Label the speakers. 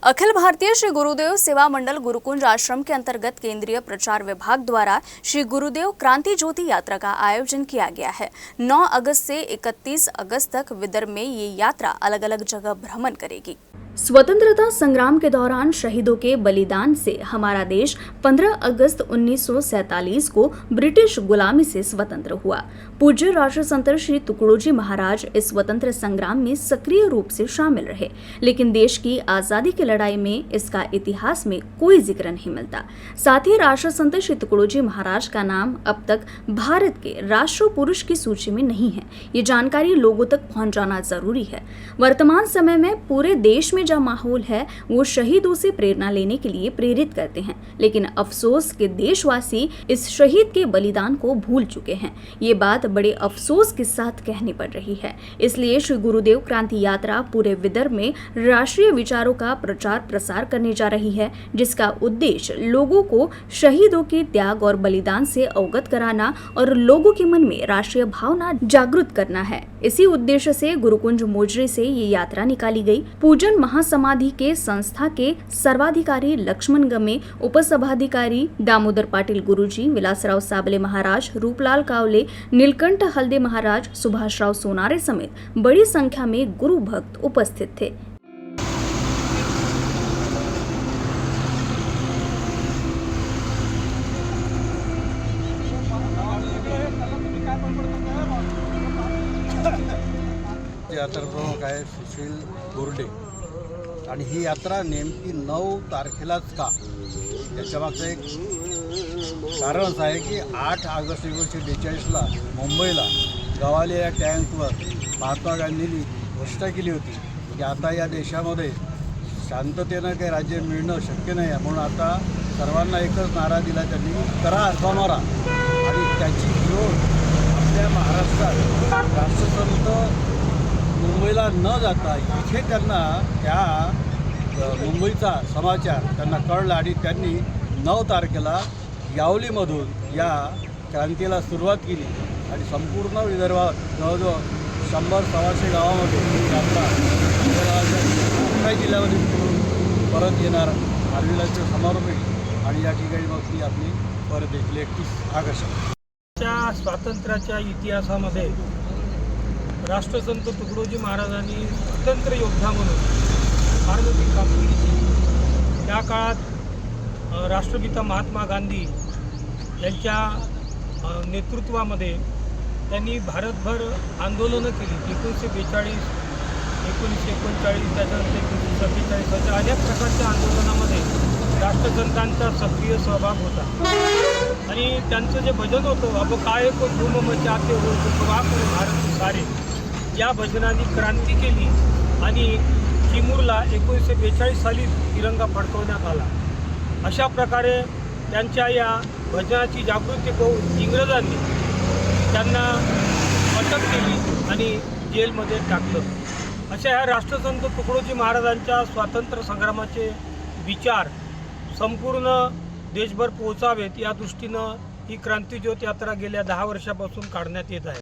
Speaker 1: अखिल भारतीय श्री गुरुदेव सेवा मंडल गुरुकुंज आश्रम के अंतर्गत केंद्रीय प्रचार विभाग द्वारा श्री गुरुदेव क्रांति ज्योति यात्रा का आयोजन किया गया है। 9 अगस्त से 31 अगस्त तक विदर्भ में ये यात्रा अलग अलग जगह भ्रमण करेगी। स्वतंत्रता संग्राम के दौरान शहीदों के बलिदान से हमारा देश 15 अगस्त 1947 को ब्रिटिश गुलामी से स्वतंत्र हुआ। पूज्य राष्ट्र संत श्री तुकडोजी महाराज इस स्वतंत्र संग्राम में सक्रिय रूप से शामिल रहे, लेकिन देश की आजादी की लड़ाई में इसका इतिहास में कोई जिक्र नहीं मिलता। साथ ही राष्ट्र संत श्री तुकडोजी महाराज का नाम अब तक भारत के राष्ट्र पुरुष की सूची में नहीं है। ये जानकारी लोगों तक पहुंचाना जरूरी है। वर्तमान समय में पूरे देश में जो माहौल है वो शहीदों से प्रेरणा लेने के लिए प्रेरित करते हैं, लेकिन अफसोस के देशवासी इस शहीद के बलिदान को भूल चुके हैं। ये बात बड़े अफसोस के साथ कहनी पड़ रही है। इसलिए श्री गुरुदेव क्रांति यात्रा पूरे विदर्भ में राष्ट्रीय विचारों का प्रचार प्रसार करने जा रही है, जिसका उद्देश्य लोगों को शहीदों के त्याग और बलिदान से अवगत कराना और लोगों के मन में राष्ट्रीय भावना जागृत करना है। इसी उद्देश्य से गुरुकुंज मोजरे से ये यात्रा निकाली गई। पूजन महासमाधि के संस्था के सर्वाधिकारी लक्ष्मण गमे, उपसभाधिकारी दामोदर पाटिल गुरुजी, विलासराव साबले महाराज, रूपलाल कावले, नीलकंठ हल्दे महाराज, सुभाषराव सोनारे समेत बड़ी संख्या में गुरु भक्त उपस्थित थे।
Speaker 2: यात्रा प्रमुख आहे सुशील बोर्डे आणि ही यात्रा नेमकी 9 तारखेलाच का याच्या मागचं एक कारण असं आहे की 8 ऑगस्ट 1942ला मुंबईला गवाले या टँकवर महात्मा गांधींनी घोषणा केली होती की आता या देशामध्ये शांततेनं काही राज्य मिळणं शक्य नाही आहे, म्हणून आता सर्वांना एकच नारा दिला त्यांनी, करा अथवा मरा। आणि त्याची जोड आपल्या महाराष्ट्रात राष्ट्रसंत मुंबईला न जाता इथे त्यांना त्या मुंबईचा समाचार त्यांना कळला आणि त्यांनी 9 तारखेला यावलीमधून या क्रांतीला सुरुवात केली आणि संपूर्ण विदर्भात जवळजवळ 100-125 गावामध्ये ही यात्रा 11 जिल्ह्यामध्ये परत येणार आर्विलाचे समारोप आहे आणि या ठिकाणी मग ती आपली परत येईल 31 ऑगस्ट।
Speaker 3: स्वातंत्र्याच्या इतिहासामध्ये राष्ट्रसंत तुकडोजी महाराजांनी स्वतंत्र योद्धा म्हणून फार मोठी कामगिरी केली। त्या काळात राष्ट्रपिता महात्मा गांधी यांच्या नेतृत्वामध्ये त्यांनी भारतभर आंदोलनं केली। 1942, 1939, त्याच्यानंतर 1947 अशा अनेक प्रकारच्या आंदोलनामध्ये राष्ट्रसंतांचा सक्रिय सहभाग होता आणि त्यांचं जे भजन होतं, अब काय को धूम मचाते हो तुकवा करो भारत सारे, या भजनाने क्रांती केली आणि चिमूरला 1942 साली तिरंगा फडकवण्यात आला। अशा प्रकारे त्यांच्या या भजनाची जागृती पाहून इंग्रजांनी त्यांना अटक केली आणि जेलमध्ये टाकलं। अशा ह्या राष्ट्रसंत तुकडोजी महाराजांच्या स्वातंत्र्य संग्रामाचे विचार संपूर्ण देशभर पोहोचावेत या दृष्टीनं ही क्रांती ज्योत यात्रा गेल्या 10 वर्षापासून काढण्यात येत आहे।